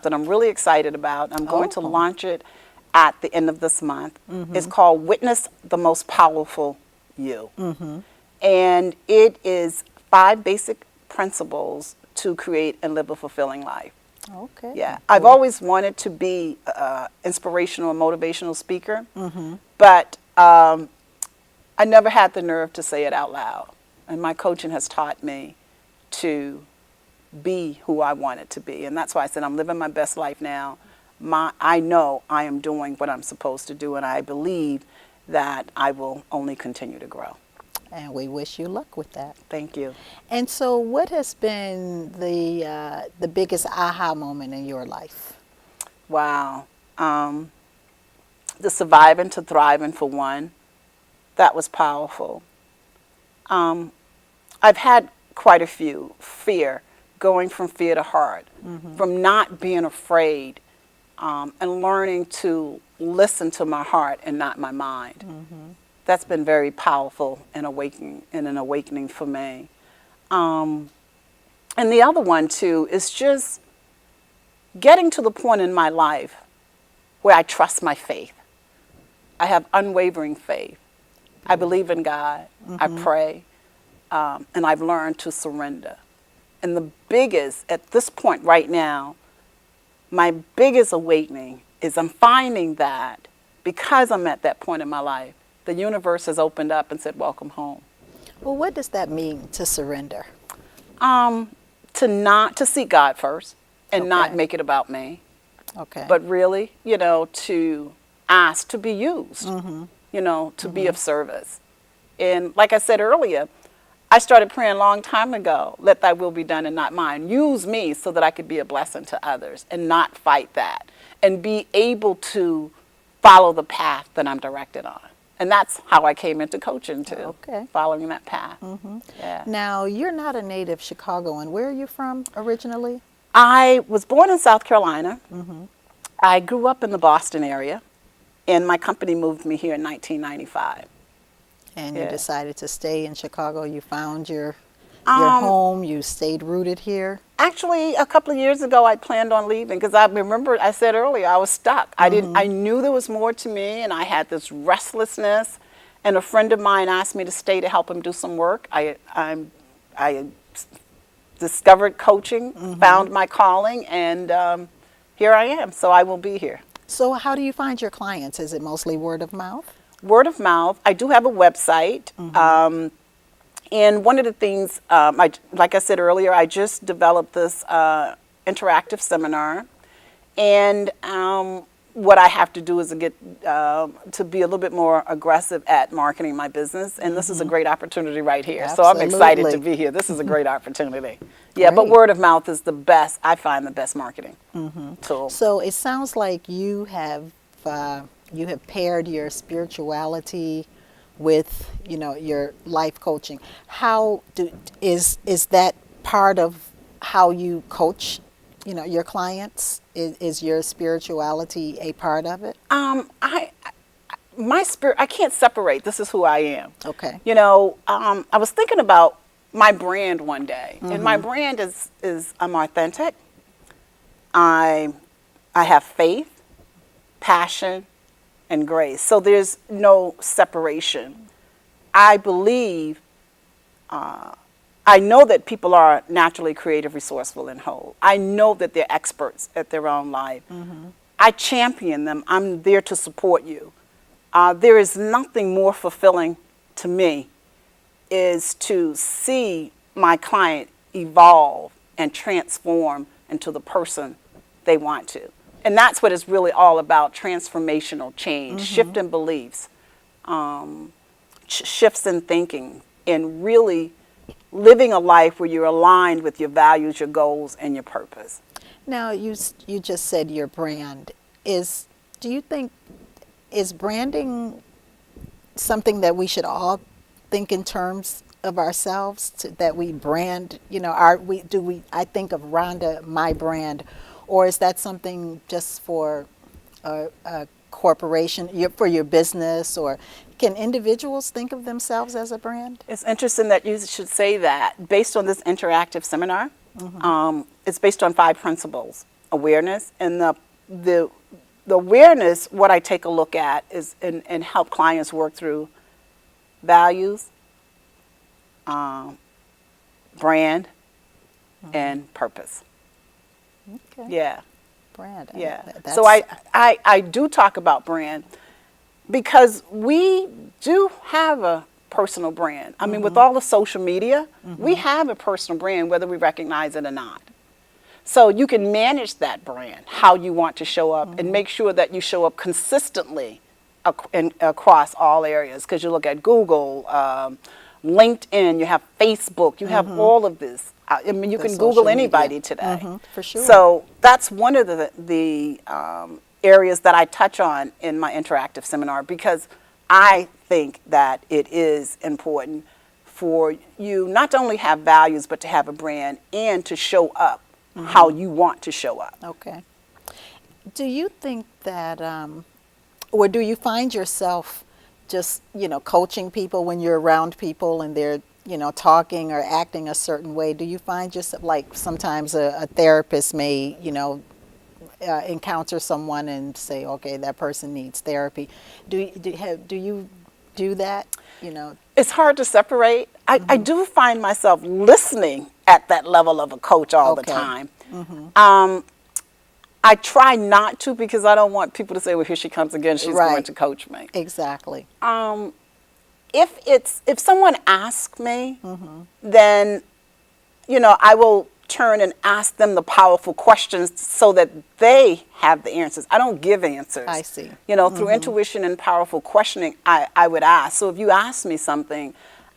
that I'm really excited about. I'm going to Oh. launch it at the end of this month. It's called Witness the Most Powerful You. And it is 5 basic principles to create and live a fulfilling life. Okay. Yeah, I've always wanted to be an inspirational and motivational speaker, but I never had the nerve to say it out loud. And my coaching has taught me to be who I wanted to be. And that's why I said I'm living my best life now. I know I am doing what I'm supposed to do, and I believe that I will only continue to grow. And we wish you luck with that. Thank you. And so what has been the biggest aha moment in your life? Wow. The surviving to thriving, for one, that was powerful. I've had quite a few. Fear, going from fear to heart, from not being afraid, and learning to listen to my heart and not my mind. That's been very powerful and an awakening for me. And the other one too is just getting to the point in my life where I trust my faith. I have unwavering faith. I believe in God. I pray. And I've learned to surrender. And the biggest, at this point right now, my biggest awakening is I'm finding that because I'm at that point in my life, the universe has opened up and said, welcome home. Well, what does that mean, to surrender? To seek God first and not Okay. make it about me, Okay. but really, to ask to be used, to be of service. And like I said earlier, I started praying a long time ago, let thy will be done and not mine. Use me so that I could be a blessing to others and not fight that and be able to follow the path that I'm directed on. And that's how I came into coaching too, Okay. following that path. Yeah. Now, you're not a native Chicagoan. Where are you from originally? I was born in South Carolina. I grew up in the Boston area, and my company moved me here in 1995. And you Yeah. decided to stay in Chicago. You found your home. You stayed rooted here. Actually, a couple of years ago, I planned on leaving because I remember I said earlier I was stuck. I knew there was more to me, and I had this restlessness. And a friend of mine asked me to stay to help him do some work. I discovered coaching, found my calling, and here I am. So I will be here. So how do you find your clients? Is it mostly word of mouth? Word of mouth. I do have a website. And one of the things, like I said earlier, I just developed this interactive seminar. And what I have to do is get to be a little bit more aggressive at marketing my business. And this is a great opportunity right here. So I'm excited to be here. This is a great opportunity. Yeah, but Great. word of mouth is the best, I find the best marketing tool. So it sounds like you have paired your spirituality with your life coaching. Is that part of how you coach your clients? Is your spirituality a part of it? My spirit, I can't separate. This is who I am. Okay. I was thinking about my brand one day, and my brand is I'm authentic. I have faith, passion, and grace. So there's no separation. I believe, I know that people are naturally creative, resourceful, and whole. I know that they're experts at their own life. I champion them. I'm there to support you. There is nothing more fulfilling to me is to see my client evolve and transform into the person they want to. And that's what it's really all about, transformational change, shifting beliefs, shifts in thinking, and really living a life where you're aligned with your values, your goals, and your purpose. Now, you just said your brand. Do you think, is branding something that we should all think in terms of ourselves, that we brand, I think of Rhonda, my brand, or is that something just for a corporation, for your business, or can individuals think of themselves as a brand? It's interesting that you should say that. Based on this interactive seminar, it's based on 5 principles awareness, and the awareness, what I take a look at is and help clients work through values, brand, and purpose. Okay. Yeah. Brand. Yeah. That's, So I do talk about brand because we do have a personal brand. I mean, with all the social media, we have a personal brand, whether we recognize it or not. So you can manage that brand, how you want to show up, and make sure that you show up consistently across all areas. Because you look at Google, LinkedIn, you have Facebook, you have all of this. I mean, you The can Google social anybody media. today. For sure. So that's one of the areas that I touch on in my interactive seminar, because I think that it is important for you not to only have values, but to have a brand and to show up how you want to show up. Okay. Do you think that, or do you find yourself just, coaching people when you're around people and they're, talking or acting a certain way? Do you find yourself, like sometimes a therapist may, encounter someone and say, okay, that person needs therapy. Do you do that? It's hard to separate. I do find myself listening at that level of a coach all the Okay. time. I try not to, because I don't want people to say, well, here she comes again, she's Right. going to coach me. Exactly. If someone asks me, then I will turn and ask them the powerful questions so that they have the answers. I don't give answers. I see. Through intuition and powerful questioning, I would ask. So if you ask me something,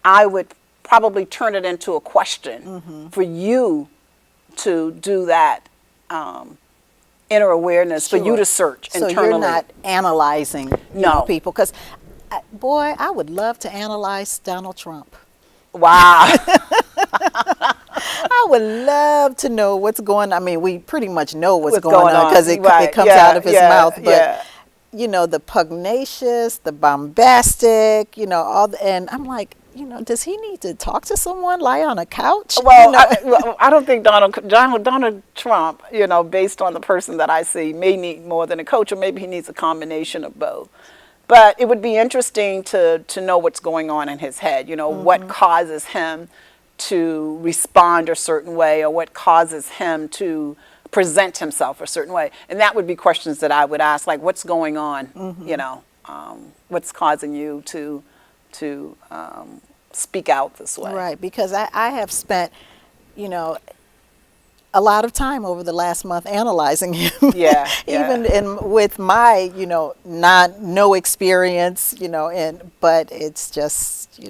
I would probably turn it into a question for you to do that inner awareness, for you Sure. to search So internally. you're not analyzing No. people, because boy, I would love to analyze Donald Trump. Wow. I would love to know what's going on. I mean, we pretty much know what's What's going going on on. because it Right. comes Yeah, out of his yeah, mouth. But, yeah. the pugnacious, the bombastic, and I'm like, does he need to talk to someone, lie on a couch? Well, I don't think Donald Trump, based on the person that I see, may need more than a coach, or maybe he needs a combination of both. But it would be interesting to know what's going on in his head, what causes him to respond a certain way, or what causes him to present himself a certain way. And that would be questions that I would ask, like, what's going on, what's causing you to speak out this way. Right, because I have spent, a lot of time over the last month analyzing him. Yeah, yeah. Even with my, no experience, but it's just,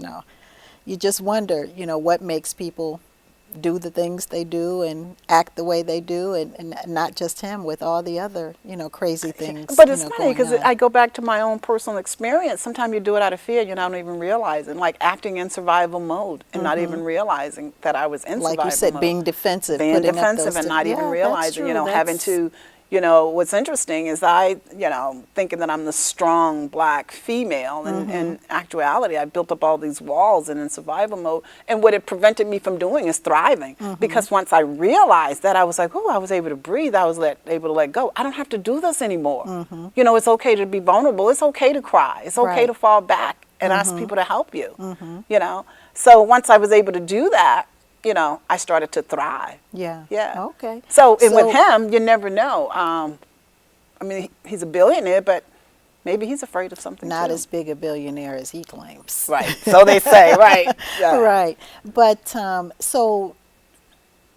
you just wonder, what makes people do the things they do and act the way they do, and not just him, with all the other, crazy things. But it's funny because going on. I go back to my own personal experience. Sometimes you do it out of fear, you don't even realize it, like acting in survival mode and not even realizing that I was in survival mode. Like you said, being defensive. Being putting up defensive those and not yeah, even that's realizing, true. having That's- to, what's interesting is thinking that I'm the strong black female, and in actuality, I built up all these walls and in survival mode. And what it prevented me from doing is thriving, because once I realized that, I was like, oh, I was able to breathe. I was able to let go. I don't have to do this anymore. It's okay to be vulnerable. It's okay to cry. It's okay Right. to fall back and ask people to help you. So once I was able to do that, I started to thrive. Yeah. Yeah. Okay. So, and with him, you never know. I mean, he's a billionaire, but maybe he's afraid of something Not too. as big a billionaire as he claims. Right. So they say, right. Yeah. Right. But so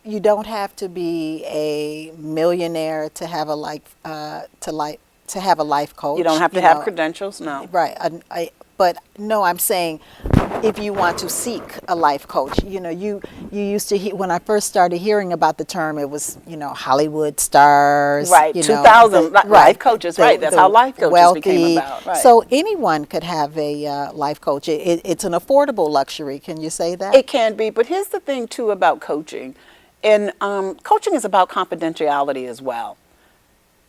you don't have to be a millionaire to have a life to have a life coach. You don't have to have credentials, no. Right. But no, I'm saying if you want to seek a life coach, you used to when I first started hearing about the term, it was, Hollywood stars. Right, 2000 life coaches, right, that's how life coaches wealthy. became about, right. So anyone could have a life coach. It's an affordable luxury. Can you say that? It can be, but here's the thing too about coaching. And coaching is about confidentiality as well.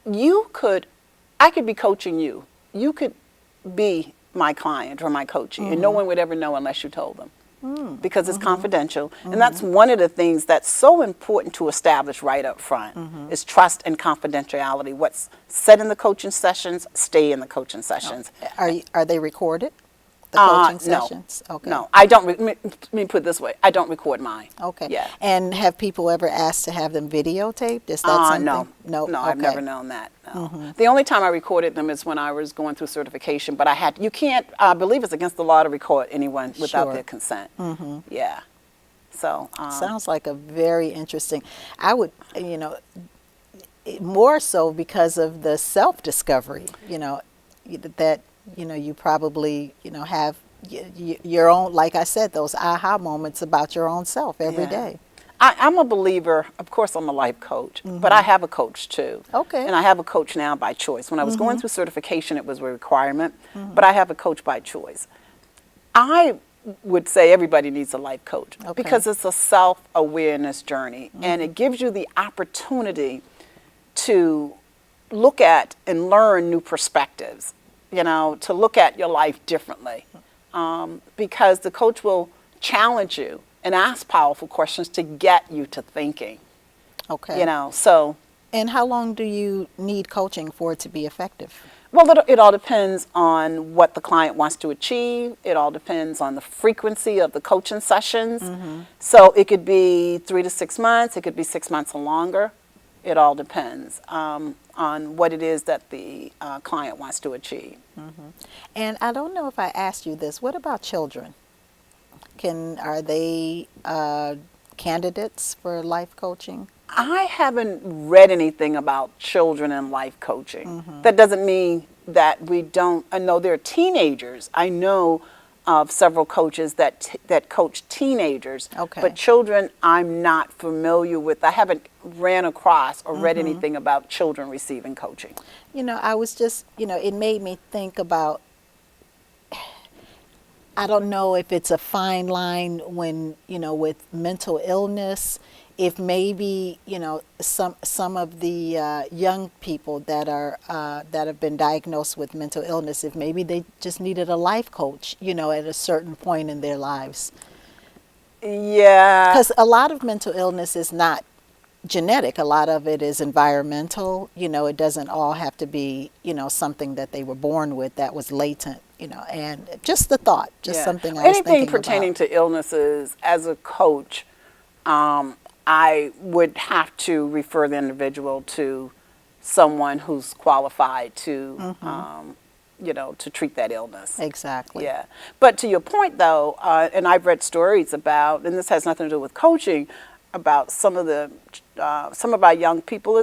I could be coaching you. You could be my client or my coachee, and no one would ever know unless you told them. because it's confidential. And that's one of the things that's so important to establish right up front is trust and confidentiality. What's said in the coaching sessions, stay in the coaching sessions. Are they recorded? The coaching No. sessions? Okay. No, I don't. Let me put it this way: I don't record mine. Okay. Yeah. And have people ever asked to have them videotaped? Is that something? No. No. No, I've Okay. never known that. No. The only time I recorded them is when I was going through certification. But you can't. I believe it's against the law to record anyone without Sure. their consent. Yeah. So. Sounds like a very interesting. I would, more so because of the self-discovery, that, you probably, have your own, like I said, those aha moments about your own self every Yeah. day. I'm a believer. Of course, I'm a life coach, but I have a coach too. Okay. And I have a coach now by choice. When I was going through certification, it was a requirement, but I have a coach by choice. I would say everybody needs a life coach because it's a self-awareness journey, and it gives you the opportunity to look at and learn new perspectives, to look at your life differently, because the coach will challenge you and ask powerful questions to get you to thinking. Okay. So. And how long do you need coaching for it to be effective? Well, it all depends on what the client wants to achieve. It all depends on the frequency of the coaching sessions. So it could be 3 to 6 months. It could be 6 months or longer. It all depends on what it is that the client wants to achieve. And I don't know if I asked you this. What about children? Are they candidates for life coaching? I haven't read anything about children and life coaching. That doesn't mean that we don't. I know there are teenagers. I know of several coaches that coach teenagers. Okay. But children, I'm not familiar with. I haven't ran across or read anything about children receiving coaching. I was just, it made me think about, I don't know if it's a fine line when, with mental illness, if maybe, some of the young people that have been diagnosed with mental illness, if maybe they just needed a life coach, at a certain point in their lives. Yeah. Because a lot of mental illness is not genetic. A lot of it is environmental. It doesn't all have to be, something that they were born with that was latent, and just the thought, something I was Anything thinking pertaining about. to illnesses, as a coach, I would have to refer the individual to someone who's qualified to, to treat that illness. Exactly. Yeah. But to your point, though, and I've read stories about, and this has nothing to do with coaching, about some of our young people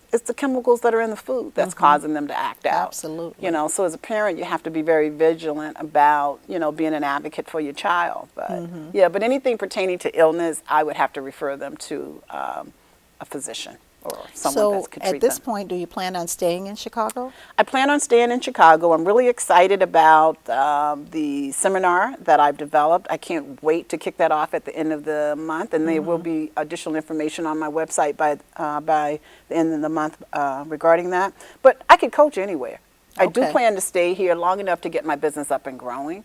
it's the chemicals that are in the food that's causing them to act out. Absolutely. So as a parent, you have to be very vigilant about, being an advocate for your child. But but anything pertaining to illness, I would have to refer them to a physician or someone that could treat them. So at this point, do you plan on staying in Chicago? I plan on staying in Chicago. I'm really excited about the seminar that I've developed. I can't wait to kick that off at the end of the month, and there will be additional information on my website by the end of the month regarding that. But I could coach anywhere. I do Okay. plan to stay here long enough to get my business up and growing.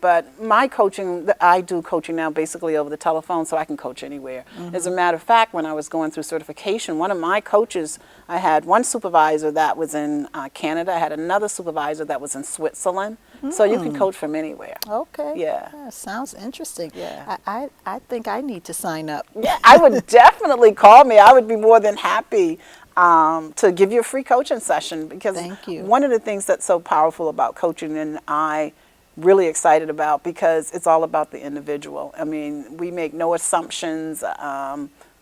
But my coaching, I do coaching now basically over the telephone, so I can coach anywhere. As a matter of fact, when I was going through certification, one of my coaches, I had one supervisor that was in Canada. I had another supervisor that was in Switzerland. So you can coach from anywhere. Okay. Yeah. Sounds interesting. Yeah. I think I need to sign up. Yeah, I would definitely call me. I would be more than happy to give you a free coaching session, because Thank you. one of the things that's so powerful about coaching, and I really excited about, because it's all about the individual. I mean, we make no assumptions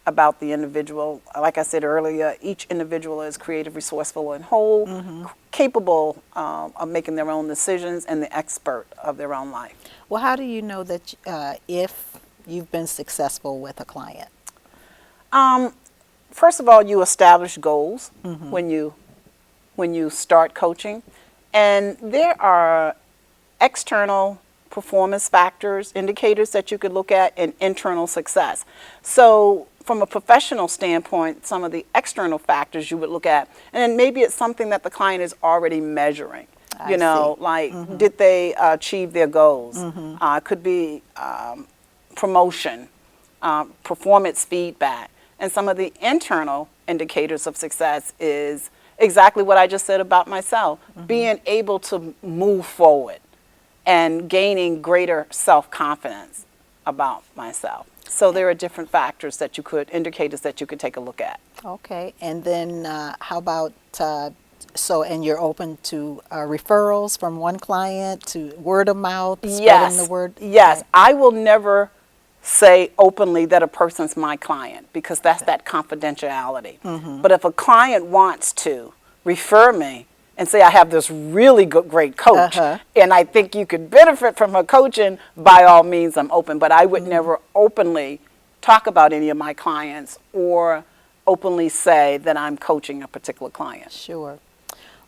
about the individual. Like I said earlier, each individual is creative, resourceful, and whole, capable of making their own decisions, and the expert of their own life. Well, how do you know that if you've been successful with a client? First of all, you establish goals when you start coaching, and there are external performance factors, indicators that you could look at, and internal success. So from a professional standpoint, some of the external factors you would look at, and then maybe it's something that the client is already measuring. You know, like, did they achieve their goals? Could be promotion, performance feedback. And some of the internal indicators of success is exactly what I just said about myself, being able to move forward and gaining greater self-confidence about myself. So there are different factors that you could, indicators that you could take a look at. Okay, and then how about, and you're open to referrals from one client to word of mouth, spreading the word? Yes, Okay. I will never say openly that a person's my client because that's that confidentiality. But if a client wants to refer me and say, I have this really good, great coach, and I think you could benefit from her coaching, by all means, I'm open. But I would never openly talk about any of my clients or openly say that I'm coaching a particular client. Sure.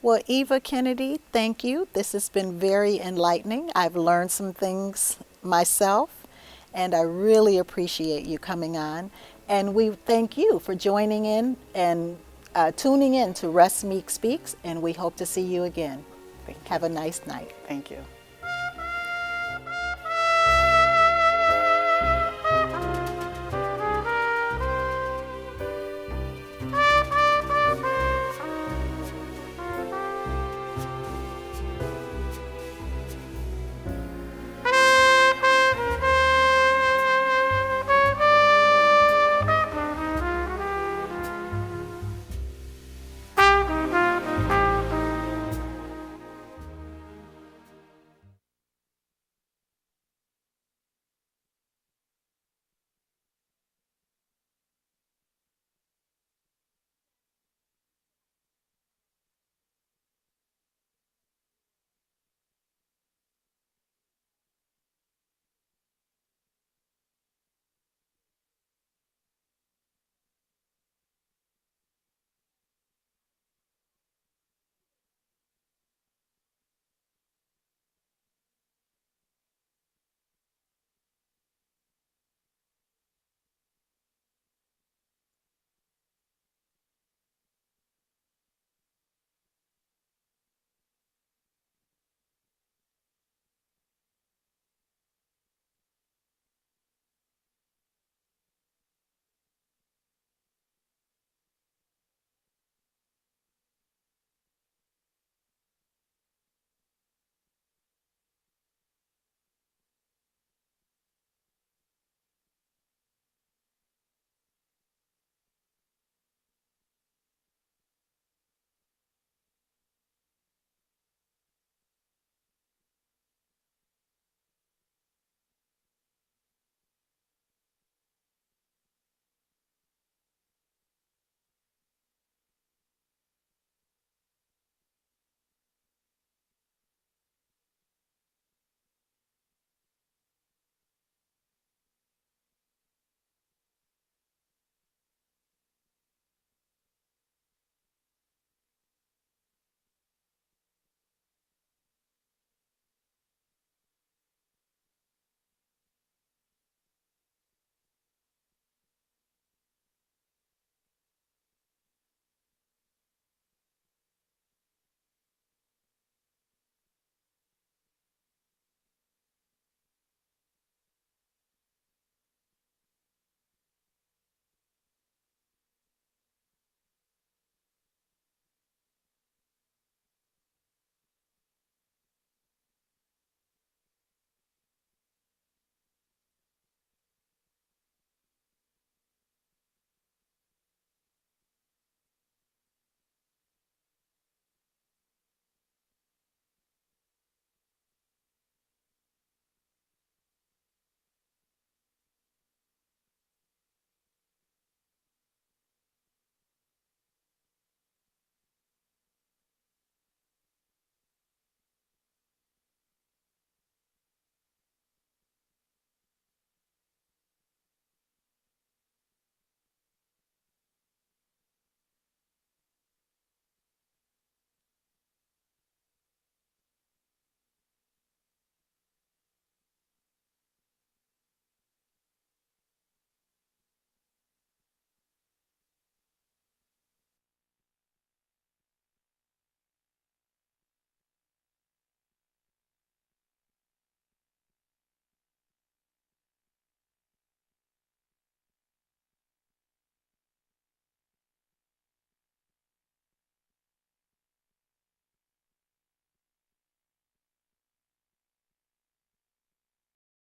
Well, Eva Kennedy, thank you. This has been very enlightening. I've learned some things myself, and I really appreciate you coming on. And we thank you for joining in and tuning in to Russ Meek Speaks, and we hope to see you again. Have a nice night. Thank you.